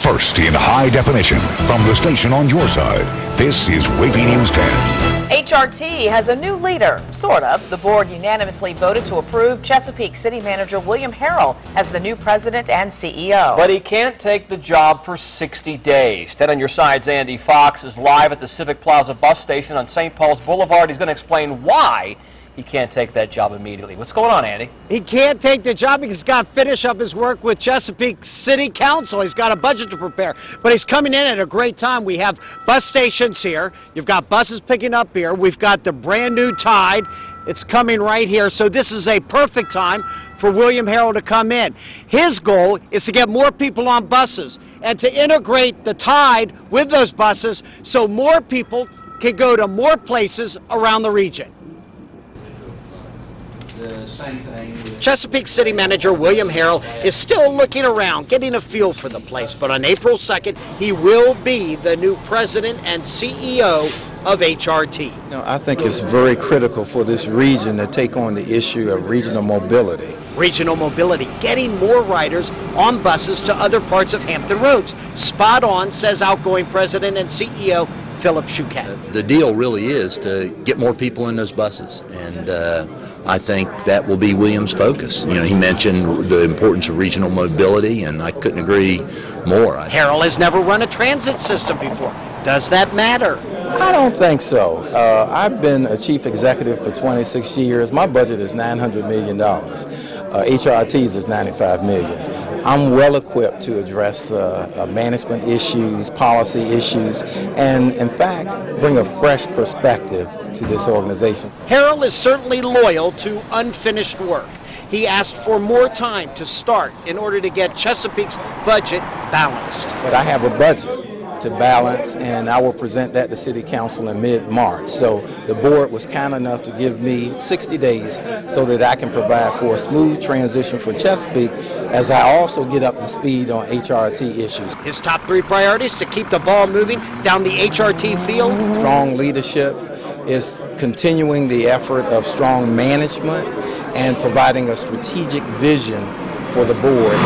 First in high definition from the station on your side, this is WAVY News 10. HRT has a new leader, sort of. The board unanimously voted to approve Chesapeake City Manager William Harrell as the new president and CEO. But he can't take the job for 60 days. 10 on your side's Andy Fox is live at the Civic Plaza bus station on St. Paul's Boulevard. He's going to explain why he can't take that job immediately. What's going on, Andy? He can't take the job because he's got to finish up his work with Chesapeake City Council. He's got a budget to prepare, but he's coming in at a great time. We have bus stations here. You've got buses picking up here. We've got the brand new Tide. It's coming right here, so this is a perfect time for William Harrell to come in. His goal is to get more people on buses and to integrate the Tide with those buses so more people can go to more places around the region. The same thing with Chesapeake City Manager William Harrell is still looking around, getting a feel for the place, but on April 2nd, he will be the new president and CEO of HRT. I think it's very critical for this region to take on the issue of regional mobility. Regional mobility, getting more riders on buses to other parts of Hampton Roads. Spot on, says outgoing president and CEO Philip Chouquet. The deal really is to get more people in those buses, and I think that will be William's focus. He mentioned the importance of regional mobility, and I couldn't agree more. Harrell has never run a transit system before. Does that matter? I don't think so. I've been a chief executive for 26 years. My budget is $900 million. HRT's is $95 million. I'm well equipped to address management issues, policy issues, and in fact bring a fresh perspective to this organization. Harrell is certainly loyal to unfinished work. He asked for more time to start in order to get Chesapeake's budget balanced. But I have a budget to balance, and I will present that to City Council in mid-March. So the board was kind enough to give me 60 days so that I can provide for a smooth transition for Chesapeake as I also get up to speed on HRT issues. His top 3 priorities to keep the ball moving down the HRT field. Strong leadership is continuing the effort of strong management and providing a strategic vision for the board.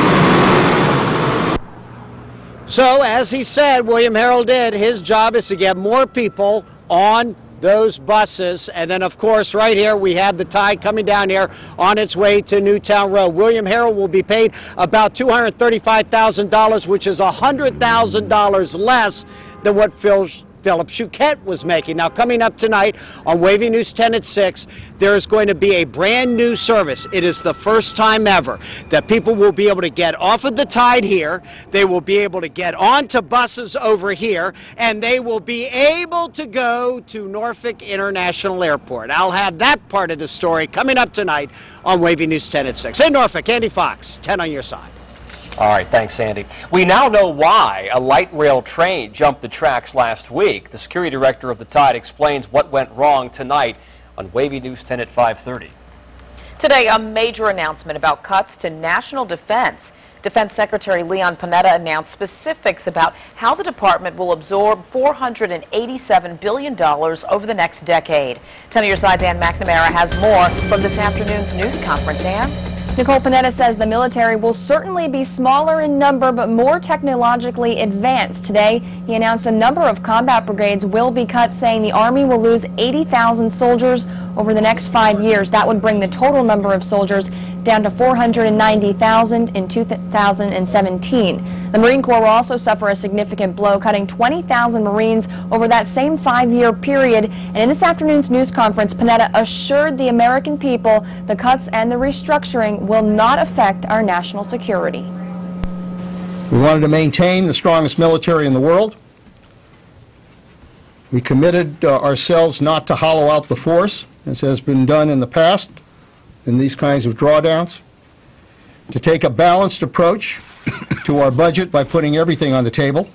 So, as he said, William Harrell did, his job is to get more people on those buses. And then, of course, right here we have the Tide coming down here on its way to Newtown Road. William Harrell will be paid about $235,000, which is $100,000 less than what Philip Chouquet was making. Now, coming up tonight on WAVY News 10 at 6, there is going to be a brand new service. It is the first time ever that people will be able to get off of the Tide here, they will be able to get onto buses over here, and they will be able to go to Norfolk International Airport. I'll have that part of the story coming up tonight on WAVY News 10 at 6. In Norfolk, Andy Fox, 10 on your side. All right, thanks, Andy. We now know why a light rail train jumped the tracks last week. The security director of the Tide explains what went wrong tonight on WAVY News 10 at 5:30. Today, a major announcement about cuts to national defense. Defense Secretary Leon Panetta announced specifics about how the department will absorb $487 billion over the next decade. 10 on your side, Dan McNamara has more from this afternoon's news conference. Dan? Nicole Panetta says the military will certainly be smaller in number but more technologically advanced. Today, he announced a number of combat brigades will be cut, saying the Army will lose 80,000 soldiers over the next 5 years. That would bring the total number of soldiers down to 490,000 in 2017. The Marine Corps will also suffer a significant blow, cutting 20,000 Marines over that same 5-year period. And in this afternoon's news conference, Panetta assured the American people the cuts and the restructuring will not affect our national security. We wanted to maintain the strongest military in the world. We committed ourselves not to hollow out the force, as has been done in the past in these kinds of drawdowns, to take a balanced approach to our budget by putting everything on the table,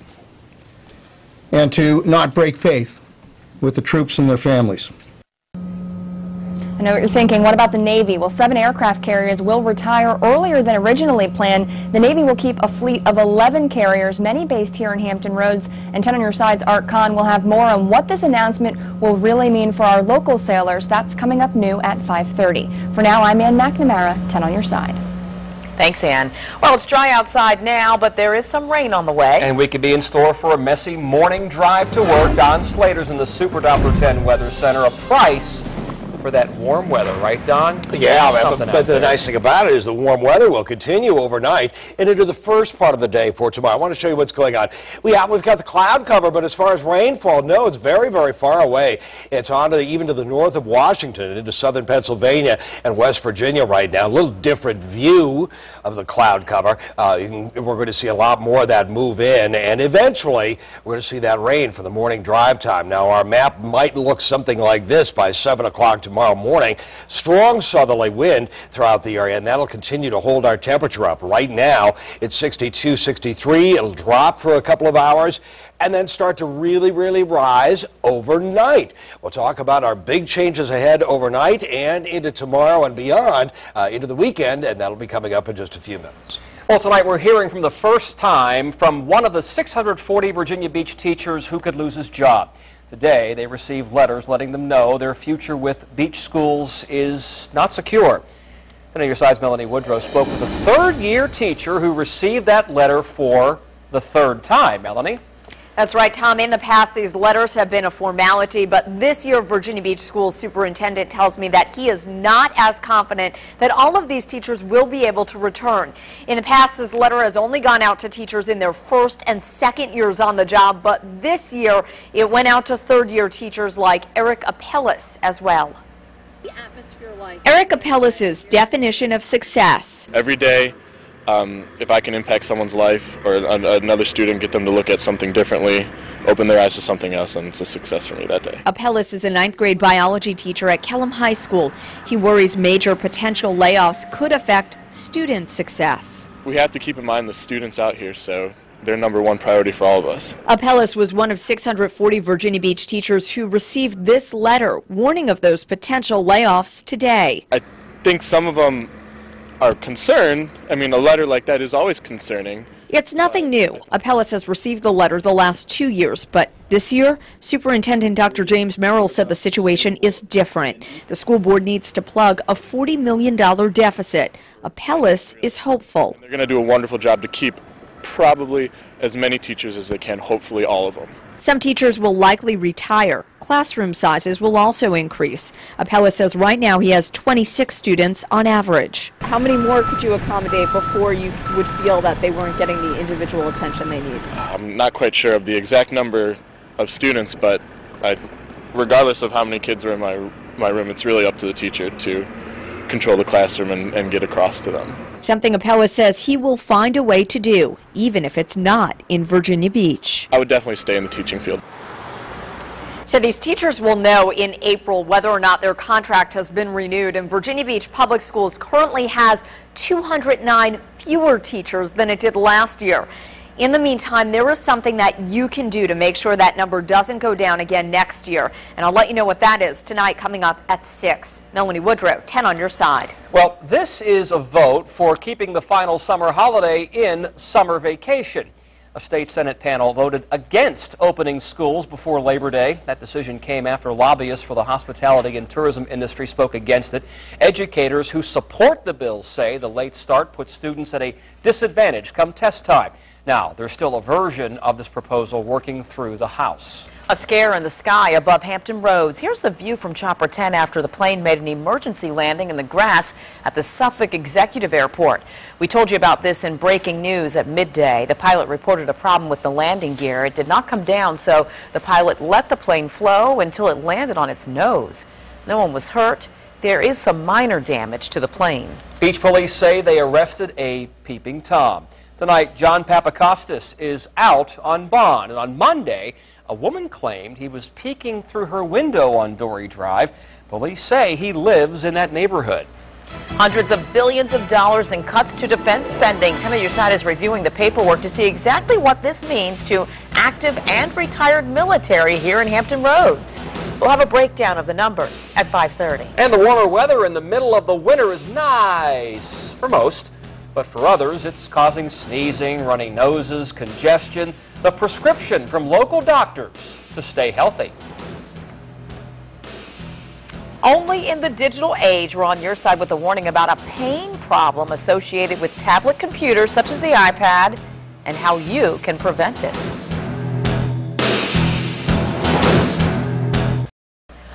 and to not break faith with the troops and their families. I know what you're thinking. What about the Navy? Well, 7 aircraft carriers will retire earlier than originally planned. The Navy will keep a fleet of 11 carriers, many based here in Hampton Roads. And 10 on your side's Art Kahn will have more on what this announcement will really mean for our local sailors. That's coming up new at 5:30. For now, I'm Ann McNamara, 10 on your side. Thanks, Ann. Well, it's dry outside now, but there is some rain on the way. And we could be in store for a messy morning drive to work. Don Slater's in the Super Doppler 10 Weather Center. A price for that warm weather, right, Don? Yeah, but the nice thing about it is the warm weather will continue overnight and into the first part of the day for tomorrow. I want to show you what's going on. We've got the cloud cover, but as far as rainfall, no, it's very, very far away. It's on to even to the north of Washington, into southern Pennsylvania and West Virginia right now. A little different view of the cloud cover. We're going to see a lot more of that move in, and eventually we're going to see that rain for the morning drive time. Now, our map might look something like this by 7 o'clock tomorrow morning. Strong southerly wind throughout the area, and that'll continue to hold our temperature up. Right now, it's 62, 63. It'll drop for a couple of hours and then start to really, really rise overnight. We'll talk about our big changes ahead overnight and into tomorrow and beyond, into the weekend, and that'll be coming up in just a few minutes. Well, tonight we're hearing from the first time from one of the 640 Virginia Beach teachers who could lose his job. Today, they received letters letting them know their future with beach schools is not secure. Then on your side's Melanie Woodrow spoke with a third-year teacher who received that letter for the third time. Melanie? That's right, Tom. In the past, these letters have been a formality, but this year, Virginia Beach School Superintendent tells me that he is not as confident that all of these teachers will be able to return. In the past, this letter has only gone out to teachers in their first and second years on the job, but this year, it went out to third-year teachers like Eric Apellis as well. Eric Apellis' definition of success. Every day, if I can impact someone's life or another student, get them to look at something differently, open their eyes to something else, and it's a success for me that day. Apellis is a 9th grade biology teacher at Kellam High School. He worries major potential layoffs could affect student success. We have to keep in mind the students out here, so they're #1 priority for all of us. Apellis was one of 640 Virginia Beach teachers who received this letter warning of those potential layoffs today. I think some of them are concerned. I mean, a letter like that is always concerning. It's nothing new. Apellis has received the letter the last 2 years, but this year, Superintendent Dr. James Merrill said the situation is different. The school board needs to plug a $40 million deficit. Apellis is hopeful. They're going to do a wonderful job to keep probably as many teachers as they can, hopefully all of them. Some teachers will likely retire. Classroom sizes will also increase. Apellis says right now he has 26 students on average. How many more could you accommodate before you would feel that they weren't getting the individual attention they need? I'm not quite sure of the exact number of students, but regardless of how many kids are in my room, it's really up to the teacher to control the classroom and get across to them. Something Apellis says he will find a way to do, even if it's not in Virginia Beach. I would definitely stay in the teaching field. So these teachers will know in April whether or not their contract has been renewed, and Virginia Beach Public Schools currently has 209 fewer teachers than it did last year. In the meantime, there is something that you can do to make sure that number doesn't go down again next year. And I'll let you know what that is tonight coming up at 6. Melanie Woodrow, 10 on your side. Well, this is a vote for keeping the final summer holiday in summer vacation. A state Senate panel voted against opening schools before Labor Day. That decision came after lobbyists for the hospitality and tourism industry spoke against it. Educators who support the bill say the late start puts students at a disadvantage come test time. Now, there's still a version of this proposal working through the House. A scare in the sky above Hampton Roads. Here's the view from Chopper 10 after the plane made an emergency landing in the grass at the Suffolk Executive Airport. We told you about this in breaking news at midday. The pilot reported a problem with the landing gear. It did not come down, so the pilot let the plane flow until it landed on its nose. No one was hurt. There is some minor damage to the plane. Beach police say they arrested a peeping Tom. Tonight, John Papakostas is out on bond, and on Monday, a woman claimed he was peeking through her window on Dory Drive. Police say he lives in that neighborhood. Hundreds of billions of dollars in cuts to defense spending. 10 on your side is reviewing the paperwork to see exactly what this means to active and retired military here in Hampton Roads. We'll have a breakdown of the numbers at 5:30. And the warmer weather in the middle of the winter is nice for most. But for others, it's causing sneezing, runny noses, congestion, the prescription from local doctors to stay healthy. Only in the digital age, we're on your side with a warning about a pain problem associated with tablet computers such as the iPad and how you can prevent it.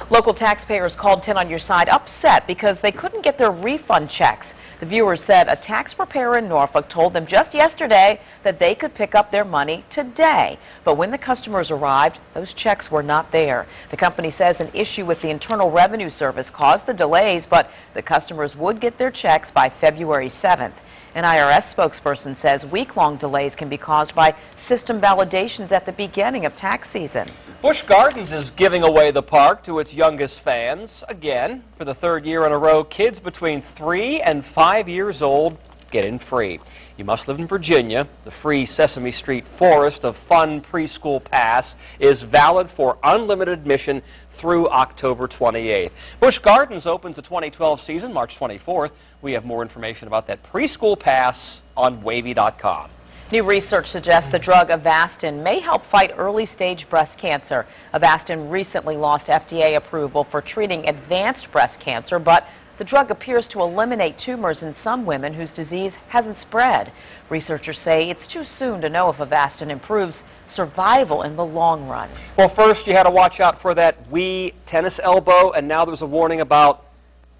Local taxpayers called 10 on your side upset because they couldn't get their refund checks. The viewers said a tax preparer in Norfolk told them just yesterday that they could pick up their money today. But when the customers arrived, those checks were not there. The company says an issue with the Internal Revenue Service caused the delays, but the customers would get their checks by February 7th. An IRS spokesperson says week-long delays can be caused by system validations at the beginning of tax season. Busch Gardens is giving away the park to its youngest fans. Again, for the third year in a row, kids between 3 and 5 years old get in free. You must live in Virginia. The free Sesame Street Forest of Fun Preschool Pass is valid for unlimited admission through October 28th. Busch Gardens opens the 2012 season March 24th. We have more information about that preschool pass on WAVY.com. New research suggests the drug Avastin may help fight early-stage breast cancer. Avastin recently lost FDA approval for treating advanced breast cancer, but the drug appears to eliminate tumors in some women whose disease hasn't spread. Researchers say it's too soon to know if Avastin improves survival in the long run. Well, first you had to watch out for that Wii tennis elbow, and now there's a warning about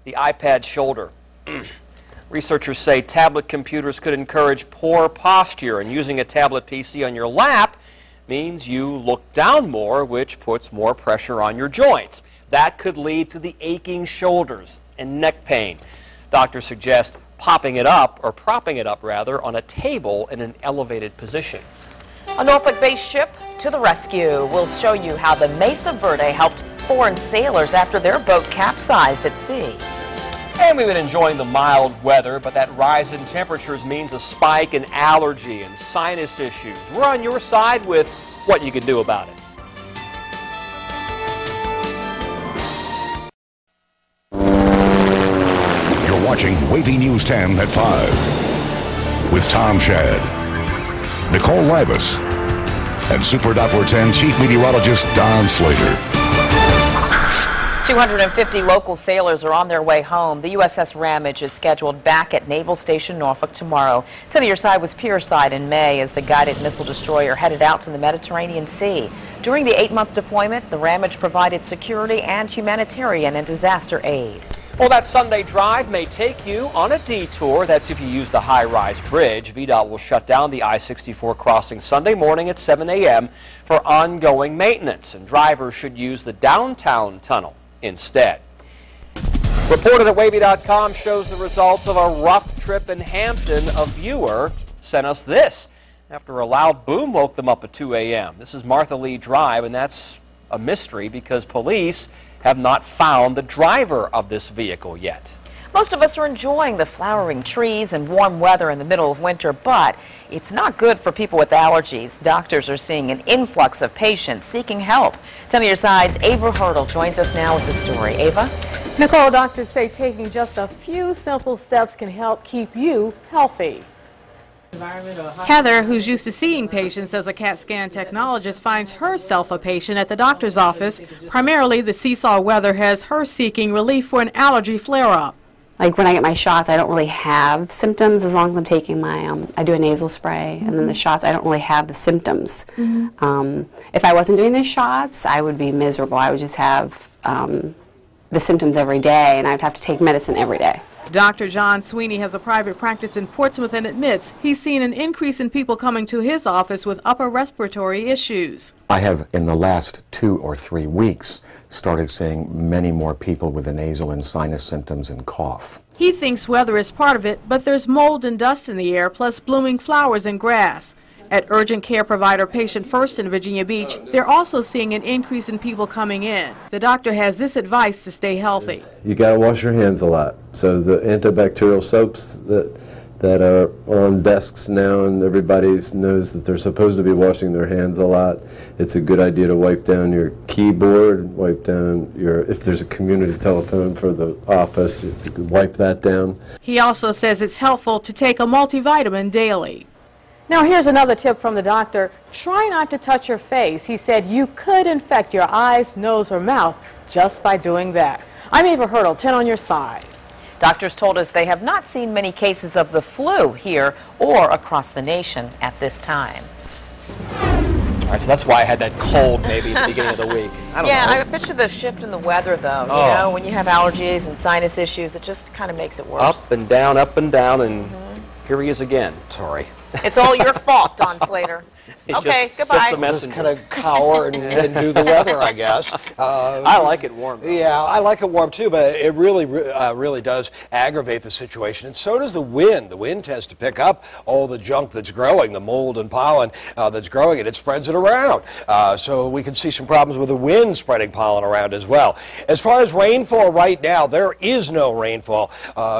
the iPad shoulder. Researchers say tablet computers could encourage poor posture, and using a tablet PC on your lap means you look down more, which puts more pressure on your joints. That could lead to the aching shoulders and neck pain. Doctors suggest propping it up rather, on a table in an elevated position. A Norfolk-based ship to the rescue. We'll show you how the Mesa Verde helped foreign sailors after their boat capsized at sea. And we've been enjoying the mild weather, but that rise in temperatures means a spike in allergy and sinus issues. We're on your side with what you can do about it. You're watching WAVY News 10 at 5 with Tom Shad, Nicole Libas, and Super Doppler 10 Chief Meteorologist Don Slater. 250 local sailors are on their way home. The USS Ramage is scheduled back at Naval Station Norfolk tomorrow. 10 on your side was Pierside in May as the guided missile destroyer headed out to the Mediterranean Sea. During the 8-month deployment, the Ramage provided security and humanitarian and disaster aid. Well, that Sunday drive may take you on a detour. That's if you use the high-rise bridge. VDOT will shut down the I-64 crossing Sunday morning at 7 a.m. for ongoing maintenance, and drivers should use the downtown tunnel instead. Reported at WAVY.com shows the results of a rough trip in Hampton. A viewer sent us this after a loud boom woke them up at 2 a.m. This is Martha Lee Drive, and that's a mystery because police have not found the driver of this vehicle yet. Most of us are enjoying the flowering trees and warm weather in the middle of winter, but it's not good for people with allergies. Doctors are seeing an influx of patients seeking help. 10 on your side's Ava Hurdle joins us now with the story. Ava? Nicole, doctors say taking just a few simple steps can help keep you healthy. Heather, who's used to seeing patients as a CAT scan technologist, finds herself a patient at the doctor's office. Primarily, the seesaw weather has her seeking relief for an allergy flare-up. Like when I get my shots, I don't really have symptoms as long as I'm taking my, I do a nasal spray, and then the shots, I don't really have the symptoms. If I wasn't doing the shots, I would be miserable. I would just have the symptoms every day, and I'd have to take medicine every day. Dr. John Sweeney has a private practice in Portsmouth and admits he's seen an increase in people coming to his office with upper respiratory issues. I have, in the last 2 or 3 weeks, started seeing many more people with the nasal and sinus symptoms and cough. He thinks weather is part of it, but there's mold and dust in the air, plus blooming flowers and grass. At urgent care provider Patient First in Virginia Beach, they're also seeing an increase in people coming in. The doctor has this advice to stay healthy. You got to wash your hands a lot. So the antibacterial soaps that are on desks now, and everybody knows that they're supposed to be washing their hands a lot. It's a good idea to wipe down your keyboard, wipe down if there's a community telephone for the office, you could wipe that down. He also says it's helpful to take a multivitamin daily. Now here's another tip from the doctor. Try not to touch your face. He said you could infect your eyes, nose, or mouth just by doing that. I'm Ava Hurdle, 10 on your side. Doctors told us they have not seen many cases of the flu here or across the nation at this time. All right, so that's why I had that cold maybe at the beginning of the week. I don't know. I bet you the shift in the weather, though, you know, when you have allergies and sinus issues, it just kind of makes it worse. Up and down, and here he is again. Sorry. It's all your fault, Don Slater. Okay, goodbye. Just the messenger. Just kind of cower and do the weather, I guess. I like it warm, though. Yeah, I like it warm too, but it really does aggravate the situation, and so does the wind. The wind tends to pick up all the junk that's growing, the mold and pollen that's growing, and it spreads it around. So we can see some problems with the wind spreading pollen around as well. As far as rainfall right now, there is no rainfall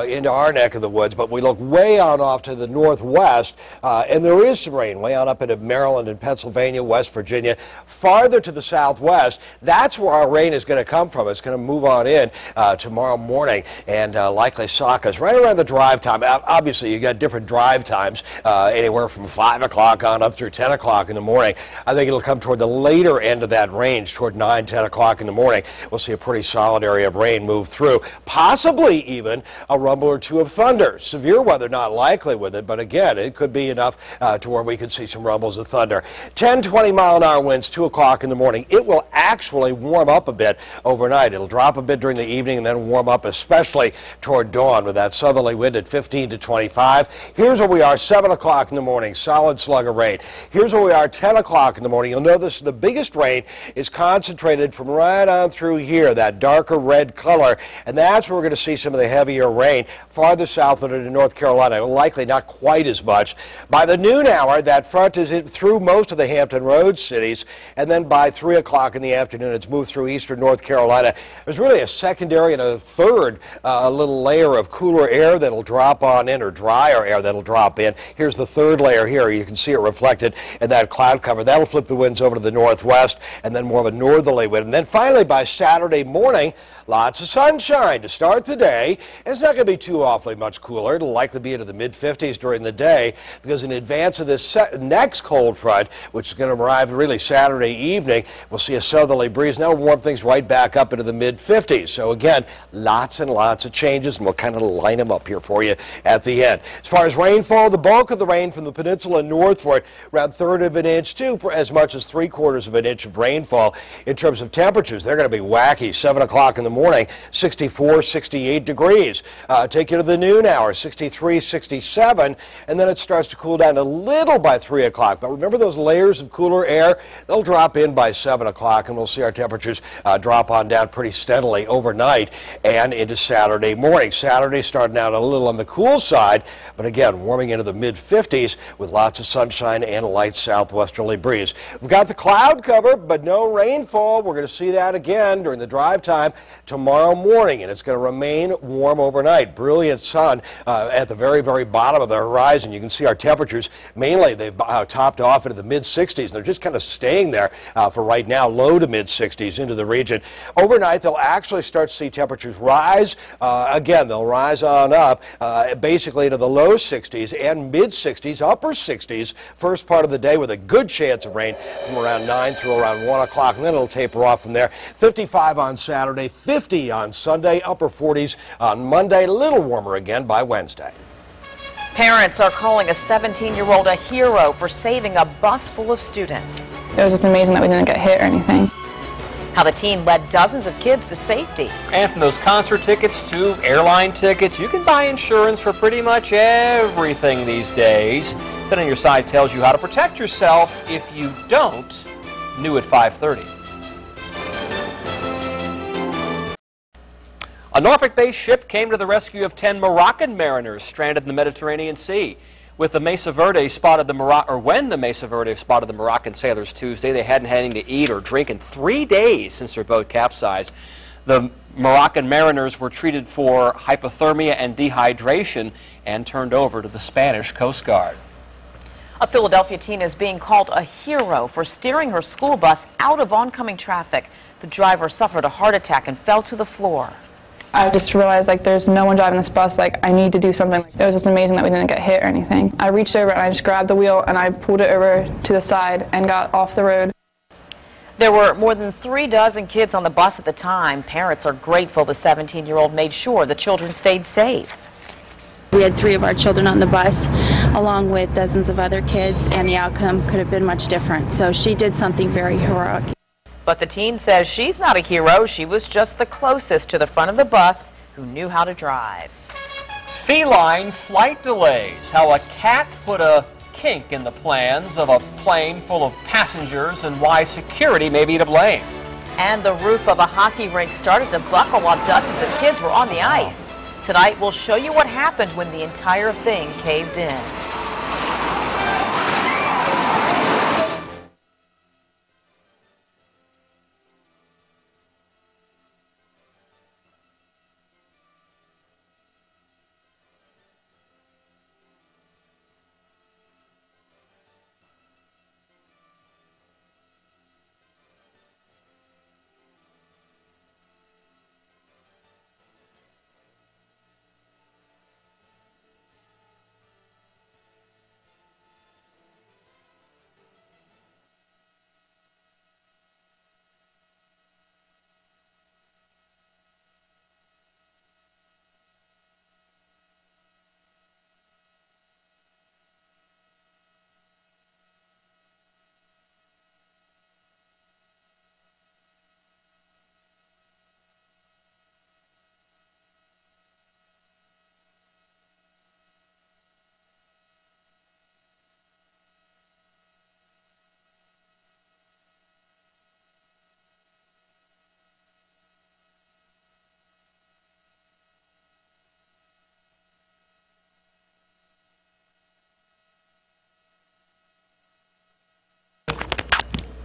into our neck of the woods, but we look way on off to the northwest, and there is some rain way on up into Maryland and Pennsylvania, West Virginia. Farther to the southwest, that's where our rain is going to come from. It's going to move on in tomorrow morning and likely sock us right around the drive time. Obviously, you got different drive times, anywhere from 5 o'clock on up through 10 o'clock in the morning. I think it'll come toward the later end of that range, toward 9, 10 o'clock in the morning. We'll see a pretty solid area of rain move through, possibly even a rumble or two of thunder. Severe weather not likely with it, but again, it could be enough to where we could see some rumbles of thunder. 10, 20-mile-an-hour winds, 2 o'clock in the morning. It will actually warm up a bit overnight. It'll drop a bit during the evening and then warm up, especially toward dawn with that southerly wind at 15 to 25. Here's where we are, 7 o'clock in the morning, solid slug of rain. Here's where we are, 10 o'clock in the morning. You'll notice the biggest rain is concentrated from right on through here, that darker red color, and that's where we're going to see some of the heavier rain. Farther southward into North Carolina, likely not quite as much. By the noon hour, that front is through most of the Hampton Roads cities, and then by 3 o'clock in the afternoon, it's moved through eastern North Carolina. There's really a secondary and a third little layer of cooler air that'll drop on in, or drier air that'll drop in. Here's the third layer here. You can see it reflected in that cloud cover. That'll flip the winds over to the northwest, and then more of a northerly wind. And then finally, by Saturday morning, lots of sunshine to start the day. It's not going to be too awfully much cooler. It'll likely be into the mid-50s during the day, because in advance of this next cold front, which is going to arrive really Saturday evening, we'll see a southerly breeze. Now warm things right back up into the mid-50s. So again, lots and lots of changes, and we'll kind of line them up here for you at the end. As far as rainfall, the bulk of the rain from the peninsula northward, around 1/3 of an inch to as much as 3/4 of an inch of rainfall. In terms of temperatures, they're going to be wacky. 7 o'clock in the morning, 64, 68 degrees. Take you to the noon hour, 63, 67, and then it starts to cool down a little by 3 o'clock. But remember those layers of cooler air? They'll drop in by 7 o'clock, and we'll see our temperatures drop on down pretty steadily overnight and into Saturday morning. Saturday starting out a little on the cool side, but again, warming into the mid-50s with lots of sunshine and a light southwesterly breeze. We've got the cloud cover, but no rainfall. We're going to see that again during the drive time tomorrow morning, and it's going to remain warm overnight. Brilliant sun at the very, very bottom of the horizon. You can see our temperatures, mainly they've topped off into the mid-60s, and they're just kind of staying there for right now, low to mid-60s into the region. Overnight, they'll actually start to see temperatures rise. Again, they'll rise on up basically to the low 60s and mid-60s, upper 60s, first part of the day with a good chance of rain from around 9 through around 1 o'clock, and then it'll taper off from there. 55 on Saturday, 50 on Sunday, upper 40s on Monday, a little warmer again by Wednesday. Parents are calling a 17-year-old a hero for saving a bus full of students. It was just amazing that we didn't get hit or anything. How the teen led dozens of kids to safety. And from those concert tickets to airline tickets, you can buy insurance for pretty much everything these days. Then on your side tells you how to protect yourself if you don't. New at 5:30. A Norfolk-based ship came to the rescue of 10 Moroccan mariners stranded in the Mediterranean Sea. When the Mesa Verde spotted the Moroccan sailors Tuesday, they hadn't had anything to eat or drink in 3 days since their boat capsized. The Moroccan mariners were treated for hypothermia and dehydration and turned over to the Spanish Coast Guard. A Philadelphia teen is being called a hero for steering her school bus out of oncoming traffic. The driver suffered a heart attack and fell to the floor. I just realized, like, there's no one driving this bus. Like, I need to do something. It was just amazing that we didn't get hit or anything. I reached over and I just grabbed the wheel and I pulled it over to the side and got off the road. There were more than 36 kids on the bus at the time. Parents are grateful the 17-year-old made sure the children stayed safe. We had 3 of our children on the bus, along with dozens of other kids, and the outcome could have been much different. So she did something very heroic. But the teen says she's not a hero. She was just the closest to the front of the bus who knew how to drive. Feline flight delays. How a cat put a kink in the plans of a plane full of passengers and why security may be to blame. And the roof of a hockey rink started to buckle while dozens of kids were on the ice. Tonight, we'll show you what happened when the entire thing caved in.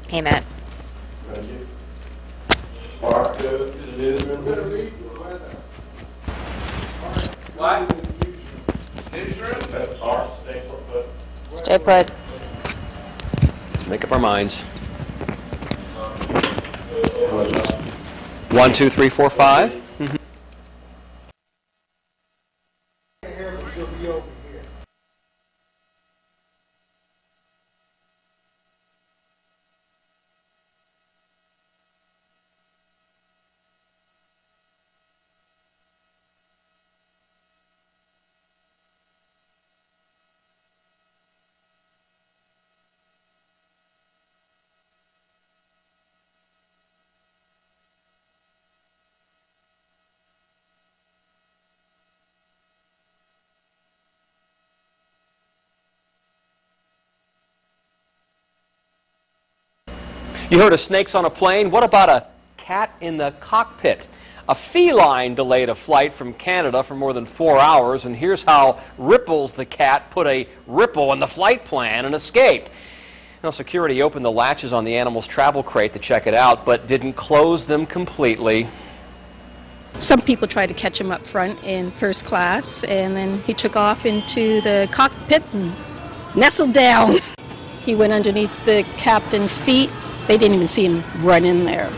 Hey, Matt. Stay put. Let's make up our minds. 1, 2, 3, 4, 5. You heard of snakes on a plane. What about a cat in the cockpit? A feline delayed a flight from Canada for more than 4 hours, and here's how Ripples the cat put a ripple in the flight plan and escaped. Now, security opened the latches on the animal's travel crate to check it out, but didn't close them completely. Some people tried to catch him up front in first class, and then he took off into the cockpit and nestled down. He went underneath the captain's feet. They didn't even see him run in there.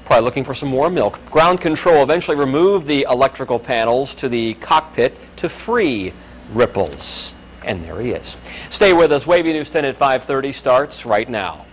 Probably looking for some more milk. Ground control eventually removed the electrical panels to the cockpit to free Ripples. And there he is. Stay with us. WAVY News 10 at 5:30 starts right now.